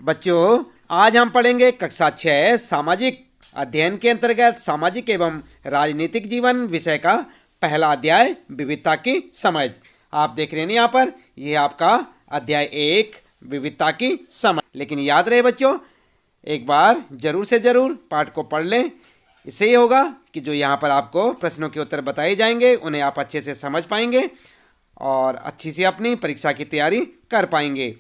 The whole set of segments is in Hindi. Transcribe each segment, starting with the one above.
बच्चों, आज हम पढ़ेंगे कक्षा 6 सामाजिक अध्ययन के अंतर्गत सामाजिक एवं राजनीतिक जीवन विषय का पहला अध्याय विविधता की समझ। आप देख रहे हैं यहाँ पर, यह आपका अध्याय 1 विविधता की समझ। लेकिन याद रहे बच्चों, एक बार जरूर से जरूर पाठ को पढ़ लें। इससे ये होगा कि जो यहाँ पर आपको प्रश्नों के उत्तर बताए जाएंगे उन्हें आप अच्छे से समझ पाएंगे और अच्छी से अपनी परीक्षा की तैयारी कर पाएंगे।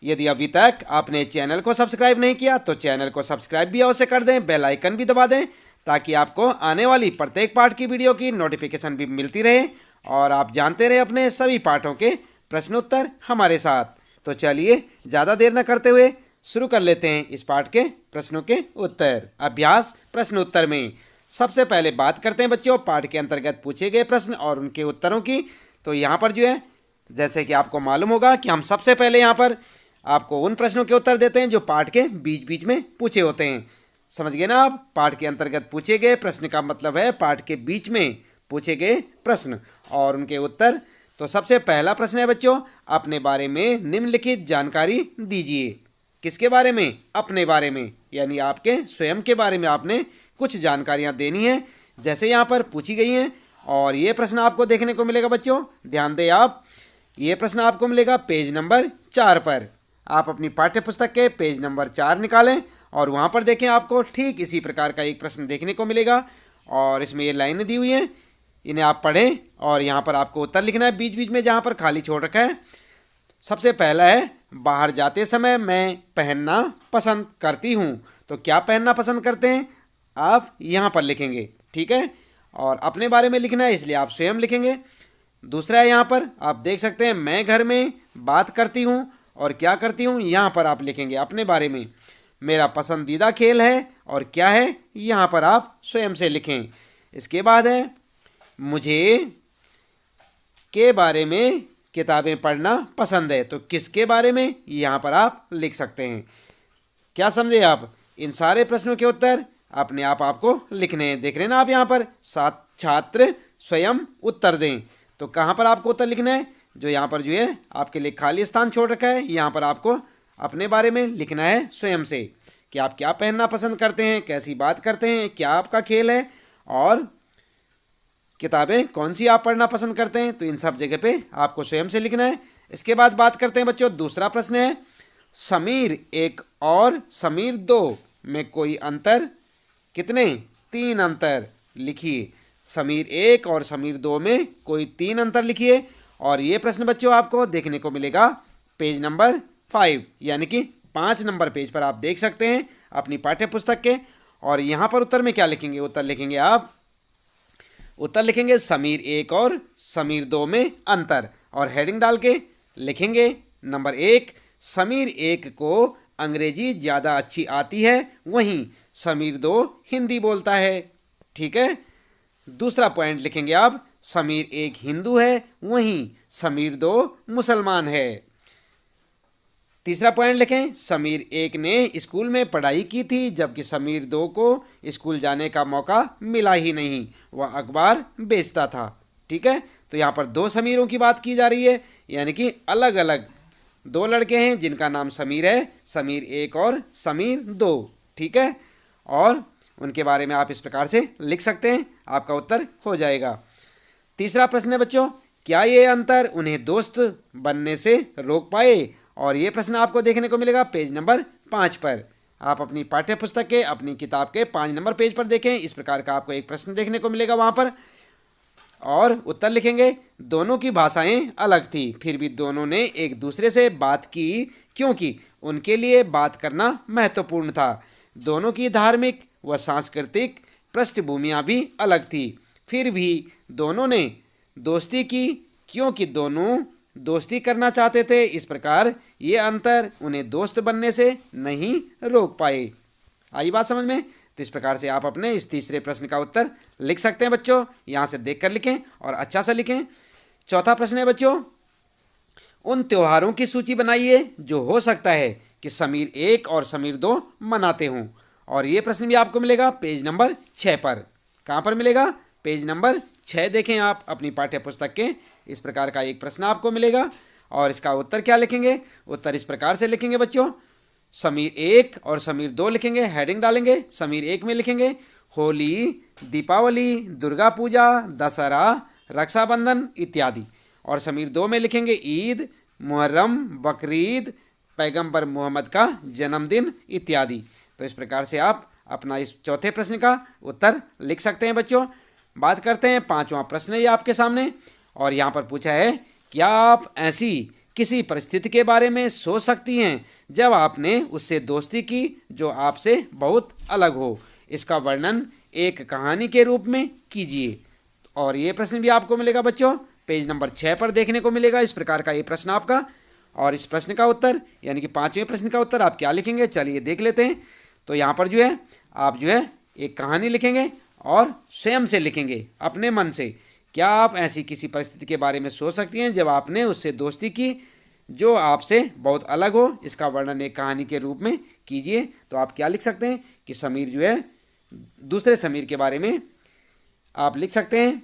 यदि अभी तक आपने चैनल को सब्सक्राइब नहीं किया तो चैनल को सब्सक्राइब भी अवश्य कर दें, बेल आइकन भी दबा दें ताकि आपको आने वाली प्रत्येक पाठ की वीडियो की नोटिफिकेशन भी मिलती रहे और आप जानते रहे अपने सभी पाठों के प्रश्न उत्तर हमारे साथ। तो चलिए ज़्यादा देर न करते हुए शुरू कर लेते हैं इस पाठ के प्रश्नों के उत्तर। अभ्यास प्रश्न उत्तर में सबसे पहले बात करते हैं बच्चों पाठ के अंतर्गत पूछे गए प्रश्न और उनके उत्तरों की। तो यहाँ पर जो है, जैसे कि आपको मालूम होगा कि हम सबसे पहले यहाँ पर आपको उन प्रश्नों के उत्तर देते हैं जो पाठ के बीच बीच में पूछे होते हैं। समझ गए ना आप? पाठ के अंतर्गत पूछे गए प्रश्न का मतलब है पाठ के बीच में पूछे गए प्रश्न और उनके उत्तर। तो सबसे पहला प्रश्न है बच्चों, अपने बारे में निम्नलिखित जानकारी दीजिए। किसके बारे में? अपने बारे में, यानी आपके स्वयं के बारे में आपने कुछ जानकारियां देनी है जैसे यहाँ पर पूछी गई हैं। और ये प्रश्न आपको देखने को मिलेगा बच्चों, ध्यान दें आप, ये प्रश्न आपको मिलेगा पेज नंबर 4 पर। आप अपनी पाठ्य पुस्तक के पेज नंबर 4 निकालें और वहाँ पर देखें, आपको ठीक इसी प्रकार का एक प्रश्न देखने को मिलेगा और इसमें ये लाइनें दी हुई हैं, इन्हें आप पढ़ें और यहाँ पर आपको उत्तर लिखना है बीच बीच में जहाँ पर खाली छोड़ रखा है। सबसे पहला है, बाहर जाते समय मैं पहनना पसंद करती हूँ। तो क्या पहनना पसंद करते हैं आप यहाँ पर लिखेंगे, ठीक है। और अपने बारे में लिखना है इसलिए आप स्वयं लिखेंगे। दूसरा है, यहाँ पर आप देख सकते हैं, मैं घर में बात करती हूँ और क्या करती हूँ यहाँ पर आप लिखेंगे अपने बारे में। मेरा पसंदीदा खेल है और क्या है यहाँ पर आप स्वयं से लिखें। इसके बाद है, मुझे के बारे में किताबें पढ़ना पसंद है। तो किसके बारे में यहाँ पर आप लिख सकते हैं। क्या समझे आप? इन सारे प्रश्नों के उत्तर अपने आप आपको लिखने हैं। देख रहे हैं ना आप यहाँ पर, छात्र स्वयं उत्तर दें। तो कहाँ पर आपको उत्तर लिखना है? जो यहाँ पर जो है आपके लिए खाली स्थान छोड़ रखा है, यहाँ पर आपको अपने बारे में लिखना है स्वयं से कि आप क्या पहनना पसंद करते हैं, कैसी बात करते हैं, क्या आपका खेल है और किताबें कौन सी आप पढ़ना पसंद करते हैं। तो इन सब जगह पे आपको स्वयं से लिखना है। इसके बाद बात करते हैं बच्चों, दूसरा प्रश्न है, समीर 1 और समीर 2 में कोई अंतर? कितने? 3 अंतर लिखिए। समीर 1 और समीर 2 में कोई 3 अंतर लिखिए। और ये प्रश्न बच्चों आपको देखने को मिलेगा पेज नंबर 5, यानी कि 5 नंबर पेज पर आप देख सकते हैं अपनी पाठ्य पुस्तक के। और यहाँ पर उत्तर में क्या लिखेंगे? उत्तर लिखेंगे आप, उत्तर लिखेंगे समीर 1 और समीर 2 में अंतर और हेडिंग डाल के लिखेंगे नंबर 1, समीर 1 को अंग्रेजी ज़्यादा अच्छी आती है, वहीं समीर 2 हिंदी बोलता है, ठीक है। दूसरा पॉइंट लिखेंगे आप, समीर 1 हिंदू है, वहीं समीर 2 मुसलमान है। तीसरा पॉइंट लिखें, समीर 1 ने स्कूल में पढ़ाई की थी जबकि समीर 2 को स्कूल जाने का मौका मिला ही नहीं, वह अखबार बेचता था, ठीक है। तो यहाँ पर 2 समीरों की बात की जा रही है, यानी कि अलग अलग 2 लड़के हैं जिनका नाम समीर है, समीर 1 और समीर 2, ठीक है। और उनके बारे में आप इस प्रकार से लिख सकते हैं, आपका उत्तर हो जाएगा। तीसरा प्रश्न है बच्चों, क्या ये अंतर उन्हें दोस्त बनने से रोक पाए? और ये प्रश्न आपको देखने को मिलेगा पेज नंबर 5 पर। आप अपनी पाठ्य पुस्तक के, अपनी किताब के 5 नंबर पेज पर देखें, इस प्रकार का आपको एक प्रश्न देखने को मिलेगा वहाँ पर। और उत्तर लिखेंगे, दोनों की भाषाएं अलग थी फिर भी दोनों ने एक दूसरे से बात की क्योंकि उनके लिए बात करना महत्वपूर्ण था। दोनों की धार्मिक व सांस्कृतिक पृष्ठभूमियाँ भी अलग थी, फिर भी दोनों ने दोस्ती की क्योंकि दोनों दोस्ती करना चाहते थे। इस प्रकार ये अंतर उन्हें दोस्त बनने से नहीं रोक पाए। आई बात समझ में? तो इस प्रकार से आप अपने इस तीसरे प्रश्न का उत्तर लिख सकते हैं बच्चों, यहाँ से देखकर लिखें और अच्छा सा लिखें। चौथा प्रश्न है बच्चों, उन त्योहारों की सूची बनाइए जो हो सकता है कि समीर 1 और समीर 2 मनाते हों। और ये प्रश्न भी आपको मिलेगा पेज नंबर 6 पर। कहाँ पर मिलेगा? पेज नंबर 6 देखें आप अपनी पाठ्य पुस्तक के, इस प्रकार का एक प्रश्न आपको मिलेगा और इसका उत्तर क्या लिखेंगे? उत्तर इस प्रकार से लिखेंगे बच्चों, समीर 1 और समीर 2 लिखेंगे, हेडिंग डालेंगे। समीर 1 में लिखेंगे होली, दीपावली, दुर्गा पूजा, दशहरा, रक्षाबंधन इत्यादि। और समीर 2 में लिखेंगे ईद, मुहर्रम, बकरीद, पैगंबर मोहम्मद का जन्मदिन इत्यादि। तो इस प्रकार से आप अपना इस चौथे प्रश्न का उत्तर लिख सकते हैं बच्चों। बात करते हैं पांचवा प्रश्न ये आपके सामने, और यहाँ पर पूछा है क्या आप ऐसी किसी परिस्थिति के बारे में सोच सकती हैं जब आपने उससे दोस्ती की जो आपसे बहुत अलग हो। इसका वर्णन एक कहानी के रूप में कीजिए। और ये प्रश्न भी आपको मिलेगा बच्चों पेज नंबर 6 पर देखने को मिलेगा इस प्रकार का ये प्रश्न आपका। और इस प्रश्न का उत्तर यानी कि पांचवें प्रश्न का उत्तर आप क्या लिखेंगे, चलिए देख लेते हैं। तो यहाँ पर जो है आप जो है एक कहानी लिखेंगे और स्वयं से लिखेंगे अपने मन से। क्या आप ऐसी किसी परिस्थिति के बारे में सोच सकती हैं जब आपने उससे दोस्ती की जो आपसे बहुत अलग हो। इसका वर्णन एक कहानी के रूप में कीजिए। तो आप क्या लिख सकते हैं कि समीर जो है दूसरे समीर के बारे में आप लिख सकते हैं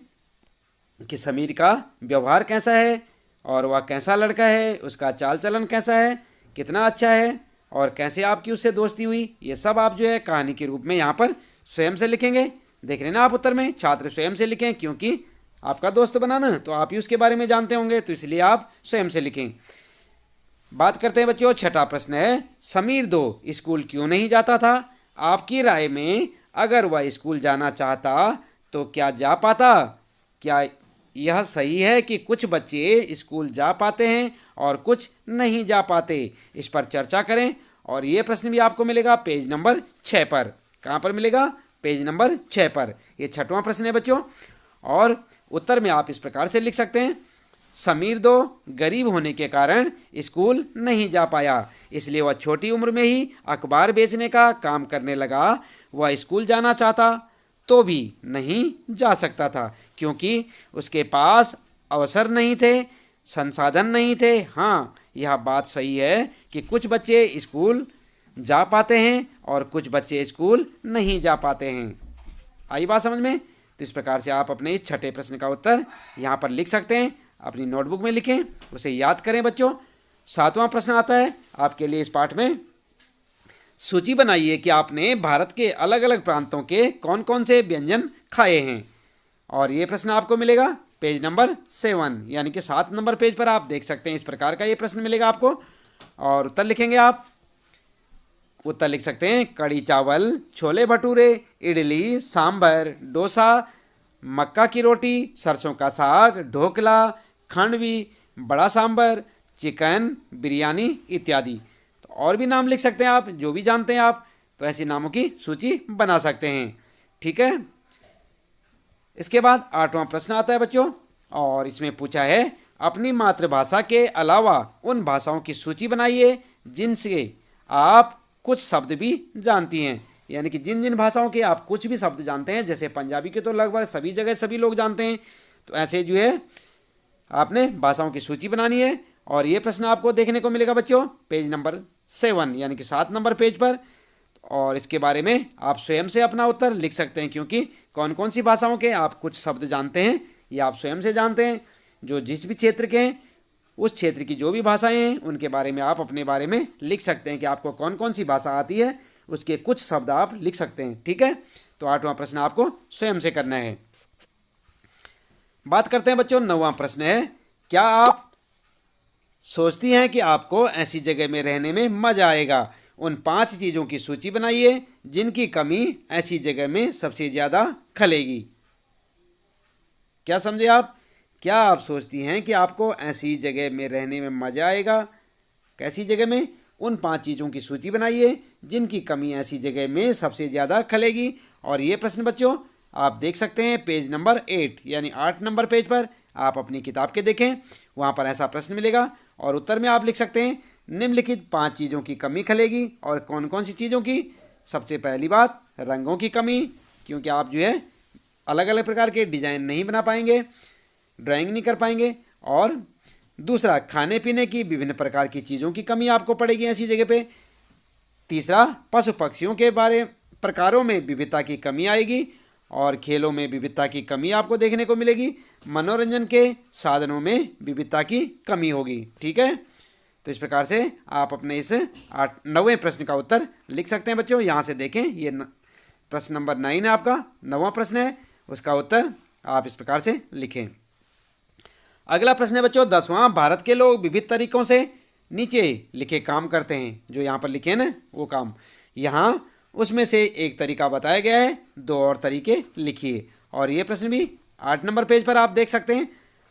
कि समीर का व्यवहार कैसा है और वह कैसा लड़का है, उसका चाल चलन कैसा है, कितना अच्छा है और कैसे आपकी उससे दोस्ती हुई। ये सब आप जो है कहानी के रूप में यहाँ पर स्वयं से लिखेंगे। देख रहे ना आप उत्तर में छात्र स्वयं से लिखें, क्योंकि आपका दोस्त बनाना तो आप ही उसके बारे में जानते होंगे, तो इसलिए आप स्वयं से लिखें। बात करते हैं बच्चों छठा प्रश्न है समीर 2 स्कूल क्यों नहीं जाता था। आपकी राय में अगर वह स्कूल जाना चाहता तो क्या जा पाता। क्या यह सही है कि कुछ बच्चे स्कूल जा पाते हैं और कुछ नहीं जा पाते। इस पर चर्चा करें। और ये प्रश्न भी आपको मिलेगा पेज नंबर 6 पर। कहाँ पर मिलेगा, पेज नंबर 6 पर। ये छठवां प्रश्न है बच्चों। और उत्तर में आप इस प्रकार से लिख सकते हैं समीर 2 गरीब होने के कारण स्कूल नहीं जा पाया, इसलिए वह छोटी उम्र में ही अखबार बेचने का काम करने लगा। वह स्कूल जाना चाहता तो भी नहीं जा सकता था क्योंकि उसके पास अवसर नहीं थे, संसाधन नहीं थे। हाँ, यह बात सही है कि कुछ बच्चे स्कूल जा पाते हैं और कुछ बच्चे स्कूल नहीं जा पाते हैं। आई बात समझ में। तो इस प्रकार से आप अपने इस छठे प्रश्न का उत्तर यहाँ पर लिख सकते हैं। अपनी नोटबुक में लिखें, उसे याद करें बच्चों। सातवां प्रश्न आता है आपके लिए इस पाठ में। सूची बनाइए कि आपने भारत के अलग अलग प्रांतों के कौन कौन से व्यंजन खाए हैं। और ये प्रश्न आपको मिलेगा पेज नंबर 7 यानी कि 7 नंबर पेज पर आप देख सकते हैं। इस प्रकार का ये प्रश्न मिलेगा आपको। और उत्तर लिखेंगे आप। उत्तर लिख सकते हैं कढ़ी चावल, छोले भटूरे, इडली, सांभर, डोसा, मक्का की रोटी, सरसों का साग, ढोकला, खांडवी, बड़ा सांभर, चिकन, बिरयानी इत्यादि। तो और भी नाम लिख सकते हैं आप जो भी जानते हैं आप। तो ऐसे नामों की सूची बना सकते हैं। ठीक है। इसके बाद 8वां प्रश्न आता है बच्चों। और इसमें पूछा है अपनी मातृभाषा के अलावा उन भाषाओं की सूची बनाइए जिनसे आप कुछ शब्द भी जानती हैं। यानी कि जिन जिन भाषाओं के आप कुछ भी शब्द जानते हैं, जैसे पंजाबी के तो लगभग सभी जगह सभी लोग जानते हैं। तो ऐसे जो है आपने भाषाओं की सूची बनानी है। और ये प्रश्न आपको देखने को मिलेगा बच्चों पेज नंबर 7 यानी कि 7 नंबर पेज पर। और इसके बारे में आप स्वयं से अपना उत्तर लिख सकते हैं, क्योंकि कौन कौन सी भाषाओं के आप कुछ शब्द जानते हैं ये आप स्वयं से जानते हैं। जो जिस भी क्षेत्र के हैं उस क्षेत्र की जो भी भाषाएं हैं उनके बारे में आप अपने बारे में लिख सकते हैं कि आपको कौन कौन सी भाषा आती है, उसके कुछ शब्द आप लिख सकते हैं। ठीक है। तो 8वां प्रश्न आपको स्वयं से करना है। बात करते हैं बच्चों 9वां प्रश्न है क्या आप सोचती हैं कि आपको ऐसी जगह में रहने में मजा आएगा। उन 5 चीज़ों की सूची बनाइए जिनकी कमी ऐसी जगह में सबसे ज़्यादा खलेगी। क्या समझे आप। क्या आप सोचती हैं कि आपको ऐसी जगह में रहने में मज़ा आएगा। कैसी जगह में, उन 5 चीज़ों की सूची बनाइए जिनकी कमी ऐसी जगह में सबसे ज़्यादा खलेगी। और ये प्रश्न बच्चों आप देख सकते हैं पेज नंबर 8 यानी 8 नंबर पेज पर। आप अपनी किताब के देखें, वहाँ पर ऐसा प्रश्न मिलेगा। और उत्तर में आप लिख सकते हैं निम्नलिखित 5 चीज़ों की कमी खलेगी। और कौन कौन सी चीज़ों की। सबसे पहली बात रंगों की कमी, क्योंकि आप जो है अलग अलग प्रकार के डिज़ाइन नहीं बना पाएंगे, ड्राइंग नहीं कर पाएंगे। और दूसरा खाने पीने की विभिन्न प्रकार की चीज़ों की कमी आपको पड़ेगी ऐसी जगह पे। तीसरा पशु पक्षियों के प्रकारों में विविधता की कमी आएगी। और खेलों में विविधता की कमी आपको देखने को मिलेगी। मनोरंजन के साधनों में विविधता की कमी होगी। ठीक है। तो इस प्रकार से आप अपने इस 9वें प्रश्न का उत्तर लिख सकते हैं बच्चों। यहाँ से देखें, ये प्रश्न नंबर 9 है आपका, 9वां प्रश्न है, उसका उत्तर आप इस प्रकार से लिखें। अगला प्रश्न है बच्चों 10वां, भारत के लोग विविध तरीकों से नीचे लिखे काम करते हैं। जो यहाँ पर लिखे ना वो काम, यहाँ उसमें से एक तरीका बताया गया है, 2 और तरीके लिखिए। और ये प्रश्न भी 8 नंबर पेज पर आप देख सकते हैं।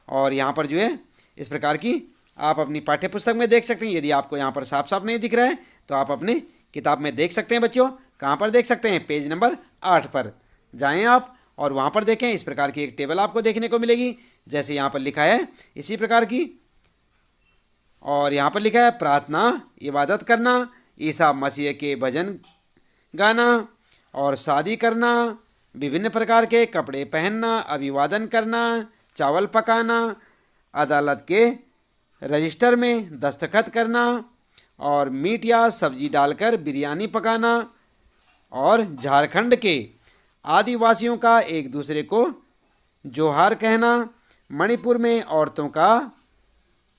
और यहाँ पर जो है इस प्रकार की आप अपनी पाठ्य पुस्तक में देख सकते हैं। यदि आपको यहाँ पर साफ साफ नहीं दिख रहा है तो आप अपनी किताब में देख सकते हैं बच्चों। कहाँ पर देख सकते हैं? पेज नंबर 8 पर जाएं आप और वहाँ पर देखें। इस प्रकार की एक टेबल आपको देखने को मिलेगी, जैसे यहाँ पर लिखा है इसी प्रकार की। और यहाँ पर लिखा है प्रार्थना, इबादत करना, ईसा मसीह के भजन गाना और शादी करना, विभिन्न प्रकार के कपड़े पहनना, अभिवादन करना, चावल पकाना, अदालत के रजिस्टर में दस्तखत करना और मीट या सब्जी डालकर बिरयानी पकाना और झारखंड के आदिवासियों का एक दूसरे को जोहार कहना, मणिपुर में औरतों का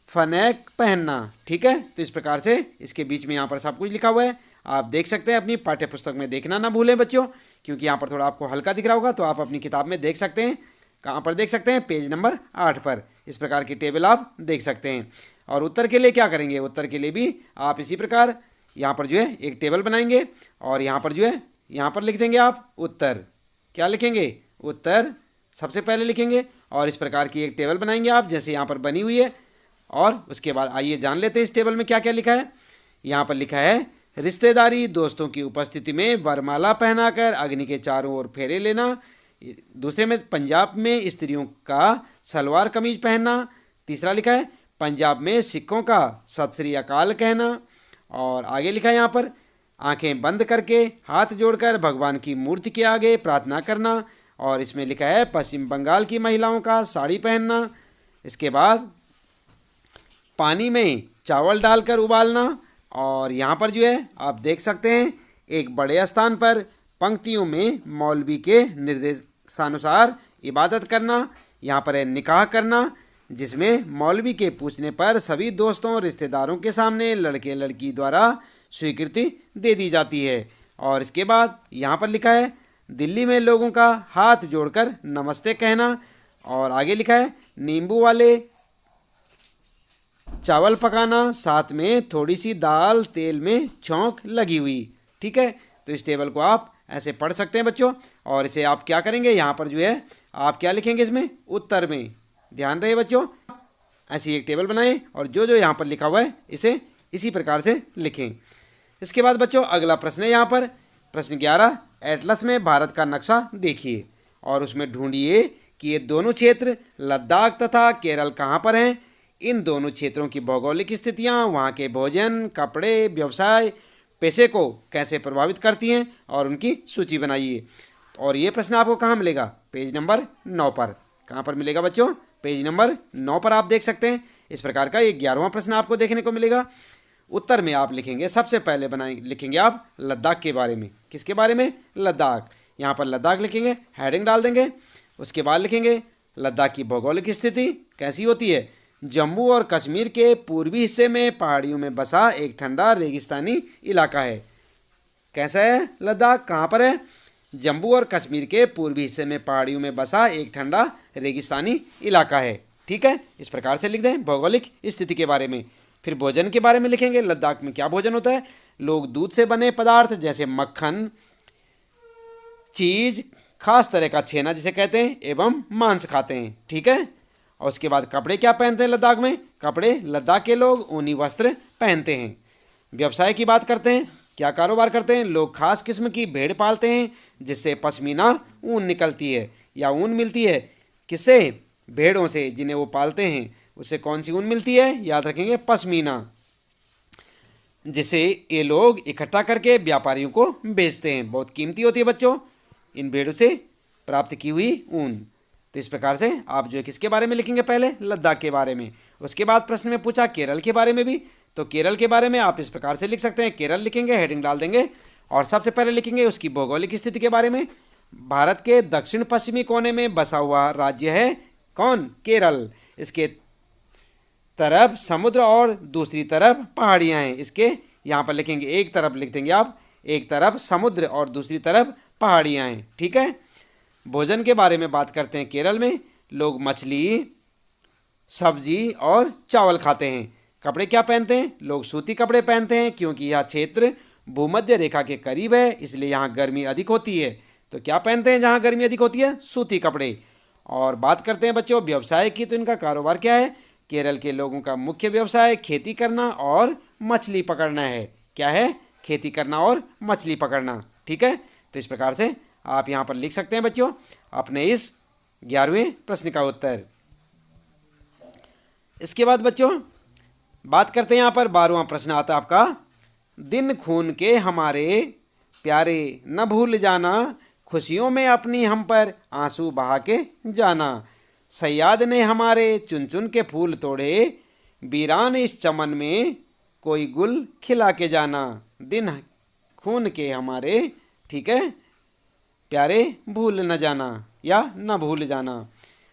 फनेक पहनना। ठीक है, तो इस प्रकार से इसके बीच में यहाँ पर सब कुछ लिखा हुआ है, आप देख सकते हैं। अपनी पाठ्य पुस्तक में देखना ना भूलें बच्चों, क्योंकि यहाँ पर थोड़ा आपको हल्का दिख रहा होगा, तो आप अपनी किताब में देख सकते हैं। कहाँ पर देख सकते हैं? पेज नंबर 8 पर इस प्रकार की टेबल आप देख सकते हैं। और उत्तर के लिए क्या करेंगे? उत्तर के लिए भी आप इसी प्रकार यहाँ पर जो है एक टेबल बनाएंगे और यहाँ पर जो है यहाँ पर लिख देंगे आप उत्तर। क्या लिखेंगे? उत्तर सबसे पहले लिखेंगे और इस प्रकार की एक टेबल बनाएंगे आप, जैसे यहाँ पर बनी हुई है। और उसके बाद आइए जान लेते हैं इस टेबल में क्या क्या लिखा है। यहाँ पर लिखा है रिश्तेदारी दोस्तों की उपस्थिति में वरमाला पहनाकर अग्नि के चारों ओर फेरे लेना। दूसरे में पंजाब में स्त्रियों का सलवार कमीज पहनना। तीसरा लिखा है पंजाब में सिखों का सत श्री अकाल कहना। और आगे लिखा है यहाँ पर आंखें बंद करके हाथ जोड़कर भगवान की मूर्ति के आगे प्रार्थना करना। और इसमें लिखा है पश्चिम बंगाल की महिलाओं का साड़ी पहनना। इसके बाद पानी में चावल डालकर उबालना। और यहाँ पर जो है आप देख सकते हैं एक बड़े स्थान पर पंक्तियों में मौलवी के निर्देशानुसार इबादत करना। यहाँ पर है निकाह करना, जिसमें मौलवी के पूछने पर सभी दोस्तों रिश्तेदारों के सामने लड़के लड़की द्वारा स्वीकृति दे दी जाती है। और इसके बाद यहाँ पर लिखा है दिल्ली में लोगों का हाथ जोड़कर नमस्ते कहना। और आगे लिखा है नींबू वाले चावल पकाना, साथ में थोड़ी सी दाल तेल में छौंक लगी हुई। ठीक है, तो इस टेबल को आप ऐसे पढ़ सकते हैं बच्चों। और इसे आप क्या करेंगे? यहाँ पर जो है आप क्या लिखेंगे इसमें? उत्तर में। ध्यान रहे बच्चों, ऐसी एक टेबल बनाएं और जो जो यहाँ पर लिखा हुआ है इसे इसी प्रकार से लिखें। इसके बाद बच्चों अगला प्रश्न है यहाँ पर प्रश्न 11, एटलस में भारत का नक्शा देखिए और उसमें ढूंढिए कि ये दोनों क्षेत्र लद्दाख तथा केरल कहाँ पर हैं। इन दोनों क्षेत्रों की भौगोलिक स्थितियाँ वहाँ के भोजन, कपड़े, व्यवसाय, पैसे को कैसे प्रभावित करती हैं और उनकी सूची बनाइए। और ये प्रश्न आपको कहाँ मिलेगा? पेज नंबर 9 पर। कहाँ पर मिलेगा बच्चों? पेज नंबर 9 पर आप देख सकते हैं। इस प्रकार का ये 11वां प्रश्न आपको देखने को मिलेगा। उत्तर में आप लिखेंगे, सबसे पहले लिखेंगे आप लद्दाख के बारे में। किसके बारे में? लद्दाख। यहाँ पर लद्दाख लिखेंगे, हेडिंग डाल देंगे। उसके बाद लिखेंगे लद्दाख की भौगोलिक स्थिति कैसी होती है। जम्मू और कश्मीर के पूर्वी हिस्से में पहाड़ियों में बसा एक ठंडा रेगिस्तानी इलाका है। कैसा है लद्दाख? कहाँ पर है? जम्मू और कश्मीर के पूर्वी हिस्से में पहाड़ियों में बसा एक ठंडा रेगिस्तानी इलाका है। ठीक है, इस प्रकार से लिख दें भौगोलिक स्थिति के बारे में। फिर भोजन के बारे में लिखेंगे, लद्दाख में क्या भोजन होता है। लोग दूध से बने पदार्थ जैसे मक्खन, चीज, खास तरह का छेना जिसे कहते हैं, एवं मांस खाते हैं। ठीक है, और उसके बाद कपड़े क्या पहनते हैं लद्दाख में? कपड़े लद्दाख के लोग ऊनी वस्त्र पहनते हैं। व्यवसाय की बात करते हैं, क्या कारोबार करते हैं? लोग खास किस्म की भेड़ पालते हैं जिससे पश्मीना ऊन निकलती है या ऊन मिलती है। किससे? भेड़ों से, जिन्हें वो पालते हैं उससे कौन सी ऊन मिलती है? याद रखेंगे पश्मीना, जिसे ये लोग इकट्ठा करके व्यापारियों को बेचते हैं। बहुत कीमती होती है बच्चों इन भेड़ों से प्राप्त की हुई ऊन। तो इस प्रकार से आप जो है किसके बारे में लिखेंगे? पहले लद्दाख के बारे में। उसके बाद प्रश्न में पूछा केरल के बारे में भी, तो केरल के बारे में आप इस प्रकार से लिख सकते हैं। केरल लिखेंगे, हेडिंग डाल देंगे और सबसे पहले लिखेंगे उसकी भौगोलिक स्थिति के बारे में। भारत के दक्षिण पश्चिमी कोने में बसा हुआ राज्य है कौन? केरल। इसके तरफ समुद्र और दूसरी तरफ पहाड़ियाँ हैं। इसके यहाँ पर लिखेंगे, एक तरफ लिख देंगे आप, एक तरफ समुद्र और दूसरी तरफ पहाड़ियाँ हैं। ठीक है। भोजन के बारे में बात करते हैं। केरल में लोग मछली, सब्जी और चावल खाते हैं। कपड़े क्या पहनते हैं? लोग सूती कपड़े पहनते हैं, क्योंकि यह क्षेत्र भूमध्य रेखा के करीब है, इसलिए यहाँ गर्मी अधिक होती है। तो क्या पहनते हैं जहाँ गर्मी अधिक होती है? सूती कपड़े। और बात करते हैं बच्चों व्यवसाय की, तो इनका कारोबार क्या है? केरल के लोगों का मुख्य व्यवसाय खेती करना और मछली पकड़ना है। क्या है? खेती करना और मछली पकड़ना। ठीक है। तो इस प्रकार से आप यहाँ पर लिख सकते हैं बच्चों अपने इस 11वें प्रश्न का उत्तर। इसके बाद बच्चों बात करते हैं, यहाँ पर 12वां प्रश्न आता है आपका, दिन खून के हमारे प्यारे न भूल जाना, खुशियों में अपनी हम पर आंसू बहा के जाना। सयाद ने हमारे चुन चुन के फूल तोड़े, वीरान इस चमन में कोई गुल खिला के जाना। दिन खून के हमारे, ठीक है, प्यारे भूल न जाना या न भूल जाना।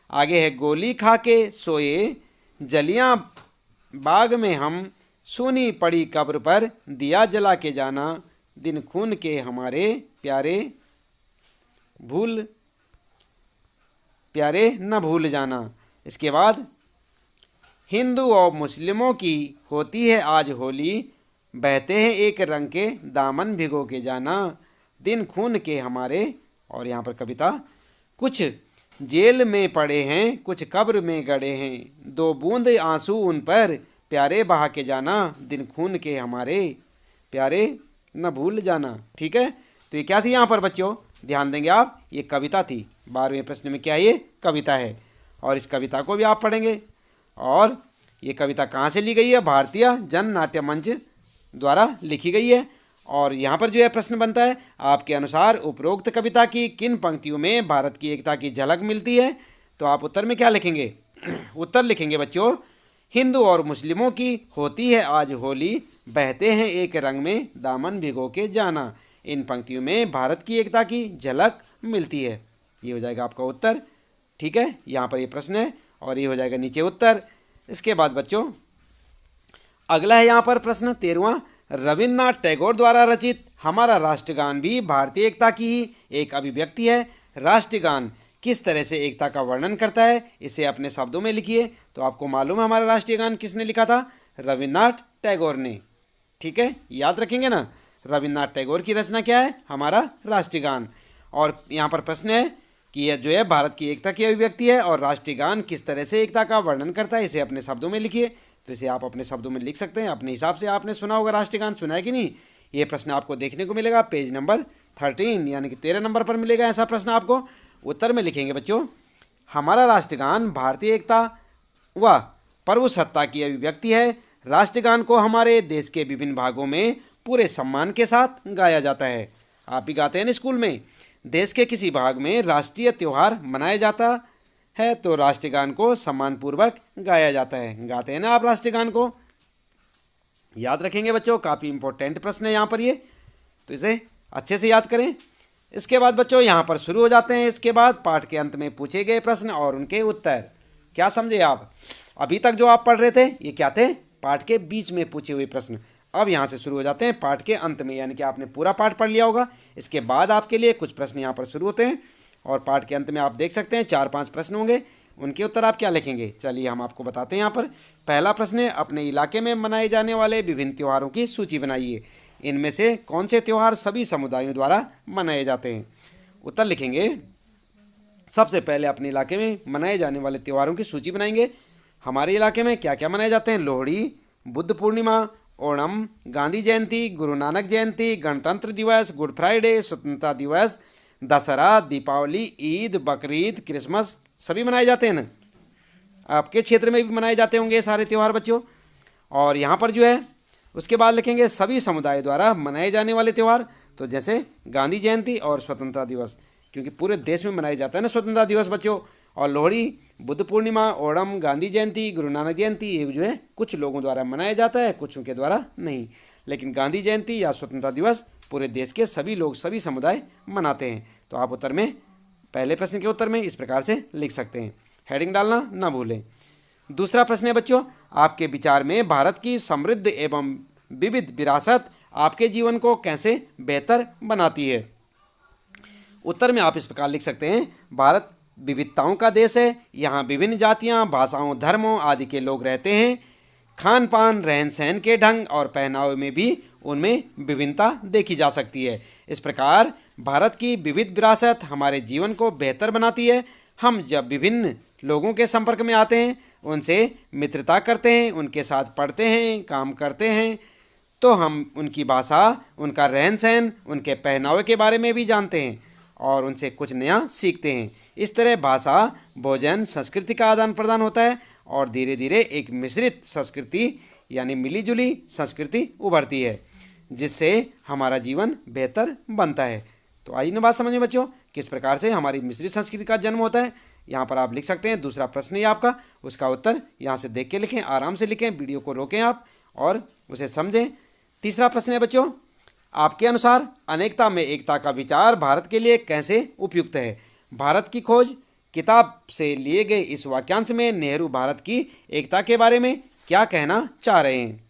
आगे है, गोली खा के सोए जलियां बाग में हम, सूनी पड़ी कब्र पर दिया जला के जाना। दिन खून के हमारे प्यारे न भूल जाना। इसके बाद, हिंदू और मुस्लिमों की होती है आज होली, बहते हैं एक रंग के दामन भिगो के जाना। दिन खून के हमारे, और यहाँ पर कविता, कुछ जेल में पड़े हैं, कुछ कब्र में गड़े हैं, दो बूंद आंसू उन पर प्यारे बहा के जाना। दिन खून के हमारे प्यारे न भूल जाना। ठीक है। तो ये क्या थी यहाँ पर बच्चों? ध्यान देंगे आप, ये कविता थी। 12वें प्रश्न में क्या है? ये कविता है, और इस कविता को भी आप पढ़ेंगे। और ये कविता कहाँ से ली गई है? भारतीय जन नाट्य मंच द्वारा लिखी गई है। और यहाँ पर जो है प्रश्न बनता है, आपके अनुसार उपरोक्त कविता की किन पंक्तियों में भारत की एकता की झलक मिलती है? तो आप उत्तर में क्या लिखेंगे? उत्तर लिखेंगे बच्चों, हिंदू और मुस्लिमों की होती है आज होली, बहते हैं एक रंग में दामन भिगो के जाना। इन पंक्तियों में भारत की एकता की झलक मिलती है। ये हो जाएगा आपका उत्तर। ठीक है। यहाँ पर ये प्रश्न है और ये हो जाएगा नीचे उत्तर। इसके बाद बच्चों अगला है यहाँ पर प्रश्न 13वां, रविन्द्रनाथ टैगोर द्वारा रचित हमारा राष्ट्रगान भी भारतीय एकता की ही एक अभिव्यक्ति है। राष्ट्रगान किस तरह से एकता का वर्णन करता है? इसे अपने शब्दों में लिखिए। तो आपको मालूम है हमारा राष्ट्रीय गान किसने लिखा था? रविन्द्रनाथ टैगोर ने। ठीक है, याद रखेंगे ना। रविन्द्रनाथ टैगोर की रचना क्या है? हमारा राष्ट्रीय गान। और यहाँ पर प्रश्न है कि यह जो है भारत की एकता की अभिव्यक्ति है और राष्ट्रीय गान किस तरह से एकता का वर्णन करता है, इसे अपने शब्दों में लिखिए। तो इसे आप अपने शब्दों में लिख सकते हैं अपने हिसाब से। आपने सुना होगा राष्ट्रीय गान, सुना है कि नहीं? ये प्रश्न आपको देखने को मिलेगा पेज नंबर 13 यानी कि 13 नंबर पर मिलेगा ऐसा प्रश्न आपको। उत्तर में लिखेंगे बच्चों, हमारा राष्ट्रगान भारतीय एकता व प्रभुसत्ता की अभिव्यक्ति है। राष्ट्रगान को हमारे देश के विभिन्न भागों में पूरे सम्मान के साथ गाया जाता है। आप भी गाते हैं ना स्कूल में। देश के किसी भाग में राष्ट्रीय त्यौहार मनाया जाता है तो राष्ट्रगान को सम्मानपूर्वक गाया जाता है। गाते हैं ना आप राष्ट्रगान को? याद रखेंगे बच्चों, काफ़ी इंपॉर्टेंट प्रश्न है यहाँ पर ये, तो इसे अच्छे से याद करें। इसके बाद बच्चों यहाँ पर शुरू हो जाते हैं। इसके बाद पाठ के अंत में पूछे गए प्रश्न और उनके उत्तर। क्या समझे आप? अभी तक जो आप पढ़ रहे थे ये क्या थे? पाठ के बीच में पूछे हुए प्रश्न। अब यहाँ से शुरू हो जाते हैं पाठ के अंत में, यानी कि आपने पूरा पाठ पढ़ लिया होगा। इसके बाद आपके लिए कुछ प्रश्न यहाँ पर शुरू होते हैं और पाठ के अंत में आप देख सकते हैं 4-5 प्रश्न होंगे, उनके उत्तर आप क्या लिखेंगे? चलिए हम आपको बताते हैं। यहाँ पर पहला प्रश्न है, अपने इलाके में मनाए जाने वाले विभिन्न त्योहारों की सूची बनाइए। इनमें से कौन से त्यौहार सभी समुदायों द्वारा मनाए जाते हैं? उत्तर लिखेंगे, सबसे पहले अपने इलाके में मनाए जाने वाले त्योहारों की सूची बनाएंगे। हमारे इलाके में क्या क्या मनाए जाते हैं? लोहड़ी, बुद्ध पूर्णिमा, ओणम, गांधी जयंती, गुरु नानक जयंती, गणतंत्र दिवस, गुड फ्राइडे, स्वतंत्रता दिवस, दशहरा, दीपावली, ईद, बकरीद, क्रिसमस सभी मनाए जाते हैं ना। आपके क्षेत्र में भी मनाए जाते होंगे सारे त्यौहार बच्चों। और यहाँ पर जो है उसके बाद लिखेंगे सभी समुदाय द्वारा मनाए जाने वाले त्यौहार, तो जैसे गांधी जयंती और स्वतंत्रता दिवस, क्योंकि पूरे देश में मनाया जाता है ना स्वतंत्रता दिवस बच्चों। और लोहड़ी, बुद्ध पूर्णिमा, ओणम, गांधी जयंती, गुरु नानक जयंती, ये जो है कुछ लोगों द्वारा मनाया जाता है, कुछ के द्वारा नहीं। लेकिन गांधी जयंती या स्वतंत्रता दिवस पूरे देश के सभी लोग, सभी समुदाय मनाते हैं। तो आप उत्तर में, पहले प्रश्न के उत्तर में इस प्रकार से लिख सकते हैं। हेडिंग डालना ना भूलें। दूसरा प्रश्न है बच्चों, आपके विचार में भारत की समृद्ध एवं विविध विरासत आपके जीवन को कैसे बेहतर बनाती है? उत्तर में आप इस प्रकार लिख सकते हैं, भारत विविधताओं का देश है। यहाँ विभिन्न जातियाँ, भाषाओं, धर्मों आदि के लोग रहते हैं। खान पान, रहन सहन के ढंग और पहनावे में भी उनमें विभिन्नता देखी जा सकती है। इस प्रकार भारत की विविध विरासत हमारे जीवन को बेहतर बनाती है। हम जब विभिन्न लोगों के संपर्क में आते हैं, उनसे मित्रता करते हैं, उनके साथ पढ़ते हैं, काम करते हैं, तो हम उनकी भाषा, उनका रहन सहन, उनके पहनावे के बारे में भी जानते हैं और उनसे कुछ नया सीखते हैं। इस तरह भाषा, भोजन, संस्कृति का आदान प्रदान होता है और धीरे धीरे एक मिश्रित संस्कृति यानी मिलीजुली संस्कृति उभरती है, जिससे हमारा जीवन बेहतर बनता है। तो आइए ना बात समझिए बच्चों, किस प्रकार से हमारी मिश्रित संस्कृति का जन्म होता है। यहाँ पर आप लिख सकते हैं, दूसरा प्रश्न है आपका, उसका उत्तर यहाँ से देख के लिखें, आराम से लिखें, वीडियो को रोकें आप और उसे समझें। तीसरा प्रश्न है बच्चों, आपके अनुसार अनेकता में एकता का विचार भारत के लिए कैसे उपयुक्त है? भारत की खोज किताब से लिए गए इस वाक्यांश में नेहरू भारत की एकता के बारे में क्या कहना चाह रहे हैं?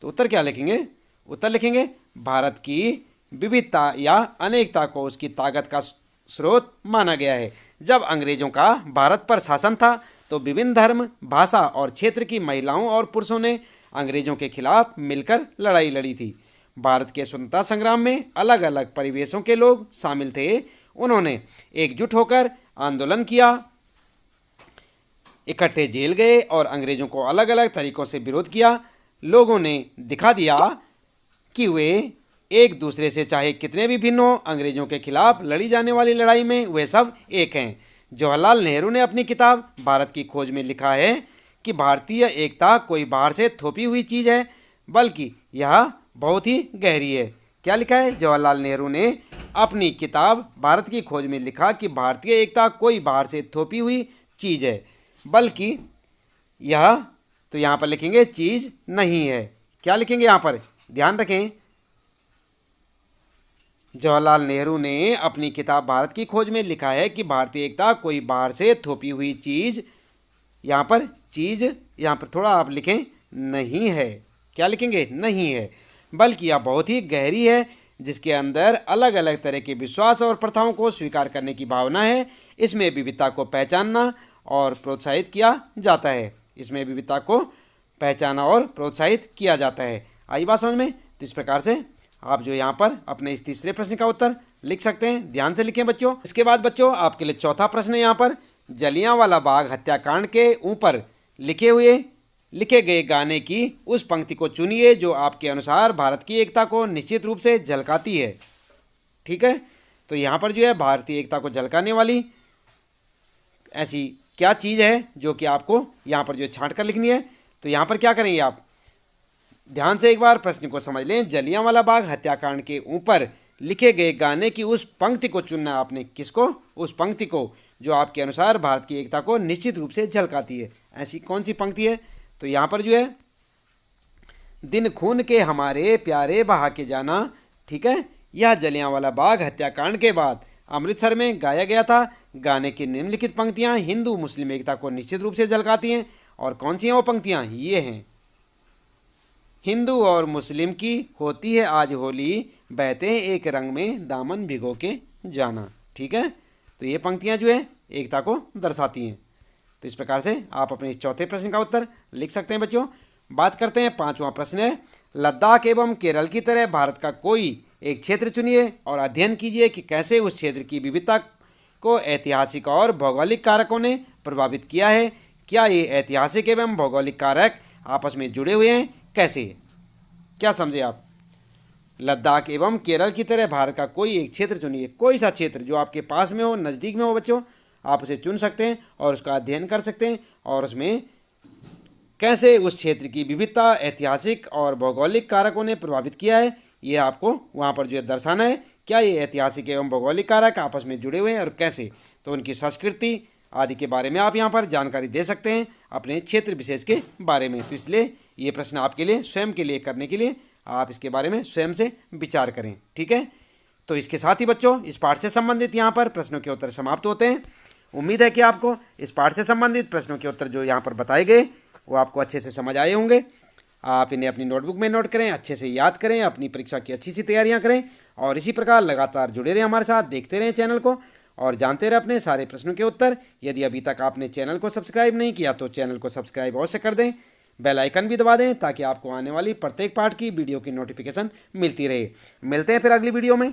तो उत्तर क्या लिखेंगे? उत्तर लिखेंगे, भारत की विविधता या अनेकता को उसकी ताकत का स्रोत माना गया है। जब अंग्रेजों का भारत पर शासन था तो विभिन्न धर्म, भाषा और क्षेत्र की महिलाओं और पुरुषों ने अंग्रेजों के खिलाफ मिलकर लड़ाई लड़ी थी। भारत के स्वतंत्रता संग्राम में अलग अलग परिवेशों के लोग शामिल थे। उन्होंने एकजुट होकर आंदोलन किया, इकट्ठे जेल गए और अंग्रेजों को अलग अलग तरीकों से विरोध किया। लोगों ने दिखा दिया कि वे एक दूसरे से चाहे कितने भी भिन्न हो, अंग्रेजों के खिलाफ लड़ी जाने वाली लड़ाई में वे सब एक हैं। जवाहरलाल नेहरू ने अपनी किताब भारत की खोज में लिखा है कि भारतीय एकता कोई बाहर से थोपी हुई चीज़ है, बल्कि यह बहुत ही गहरी है। क्या लिखा है? जवाहरलाल नेहरू ने अपनी किताब भारत की खोज में लिखा कि भारतीय एकता कोई बाहर से थोपी हुई चीज़ है, बल्कि यह, तो यहाँ पर लिखेंगे चीज़ नहीं है। क्या लिखेंगे यहाँ पर? ध्यान रखें, जवाहरलाल नेहरू ने अपनी किताब भारत की खोज में लिखा है कि भारतीय एकता कोई बाहर से थोपी हुई चीज़, यहाँ पर चीज़, यहाँ पर थोड़ा आप लिखें नहीं है। क्या लिखेंगे? नहीं है, बल्कि यह बहुत ही गहरी है, जिसके अंदर अलग अलग तरह के विश्वास और प्रथाओं को स्वीकार करने की भावना है। इसमें विविधता को पहचानना और प्रोत्साहित किया जाता है। इसमें विविधता को पहचाना और प्रोत्साहित किया जाता है। आई बात समझ में? तो इस प्रकार से आप जो यहाँ पर अपने इस तीसरे प्रश्न का उत्तर लिख सकते हैं। ध्यान से लिखें बच्चों। इसके बाद बच्चों आपके लिए चौथा प्रश्न है यहाँ पर, जलियांवाला बाग हत्याकांड के ऊपर लिखे गए गाने की उस पंक्ति को चुनिए जो आपके अनुसार भारत की एकता को निश्चित रूप से झलकाती है। ठीक है, तो यहाँ पर जो है भारतीय एकता को झलकाने वाली ऐसी क्या चीज़ है जो कि आपको यहाँ पर जो छांट कर लिखनी है। तो यहाँ पर क्या करेंगे आप, ध्यान से एक बार प्रश्न को समझ लें। जलियांवाला बाग हत्याकांड के ऊपर लिखे गए गाने की उस पंक्ति को चुनना आपने। किसको? उस पंक्ति को जो आपके अनुसार भारत की एकता को निश्चित रूप से झलकाती है। ऐसी कौन सी पंक्ति है? तो यहाँ पर जो है, दिन खून के हमारे प्यारे बहा के जाना। ठीक है, यह जलियांवाला बाग हत्याकांड के बाद अमृतसर में गाया गया था। गाने की निम्नलिखित पंक्तियाँ हिंदू मुस्लिम एकता को निश्चित रूप से झलकाती हैं। और कौन सी हैं वो पंक्तियाँ? ये हैं, हिंदू और मुस्लिम की होती है आज होली, बहते हैं एक रंग में दामन भिगो के जाना। ठीक है, तो ये पंक्तियाँ जो है एकता को दर्शाती हैं। तो इस प्रकार से आप अपने चौथे प्रश्न का उत्तर लिख सकते हैं बच्चों। बात करते हैं पांचवा प्रश्न है, लद्दाख एवं केरल की तरह भारत का कोई एक क्षेत्र चुनिए और अध्ययन कीजिए कि कैसे उस क्षेत्र की विविधता को ऐतिहासिक और भौगोलिक कारकों ने प्रभावित किया है। क्या ये ऐतिहासिक एवं भौगोलिक कारक आपस में जुड़े हुए हैं? कैसे? क्या समझे आप? लद्दाख एवं केरल की तरह भारत का कोई एक क्षेत्र चुनिए। कोई सा क्षेत्र जो आपके पास में हो, नज़दीक में हो बच्चों, आप उसे चुन सकते हैं और उसका अध्ययन कर सकते हैं और उसमें कैसे उस क्षेत्र की विविधता ऐतिहासिक और भौगोलिक कारकों ने प्रभावित किया है, ये आपको वहाँ पर जो है दर्शाना है। क्या ये ऐतिहासिक एवं भौगोलिक कारक आपस में जुड़े हुए हैं और कैसे? तो उनकी संस्कृति आदि के बारे में आप यहाँ पर जानकारी दे सकते हैं अपने क्षेत्र विशेष के बारे में। तो इसलिए ये प्रश्न आपके लिए स्वयं के लिए करने के लिए आप इसके बारे में स्वयं से विचार करें। ठीक है, तो इसके साथ ही बच्चों इस पाठ से संबंधित यहाँ पर प्रश्नों के उत्तर समाप्त होते हैं। उम्मीद है कि आपको इस पाठ से संबंधित प्रश्नों के उत्तर जो यहाँ पर बताए गए वो आपको अच्छे से समझ आए होंगे। आप इन्हें अपनी नोटबुक में नोट करें, अच्छे से याद करें, अपनी परीक्षा की अच्छी सी तैयारियां करें और इसी प्रकार लगातार जुड़े रहें हमारे साथ, देखते रहें चैनल को और जानते रहें अपने सारे प्रश्नों के उत्तर। यदि अभी तक आपने चैनल को सब्सक्राइब नहीं किया तो चैनल को सब्सक्राइब अवश्य कर दें, बेल आइकन भी दबा दें ताकि आपको आने वाली प्रत्येक पाठ की वीडियो की नोटिफिकेशन मिलती रहे। मिलते हैं फिर अगली वीडियो में।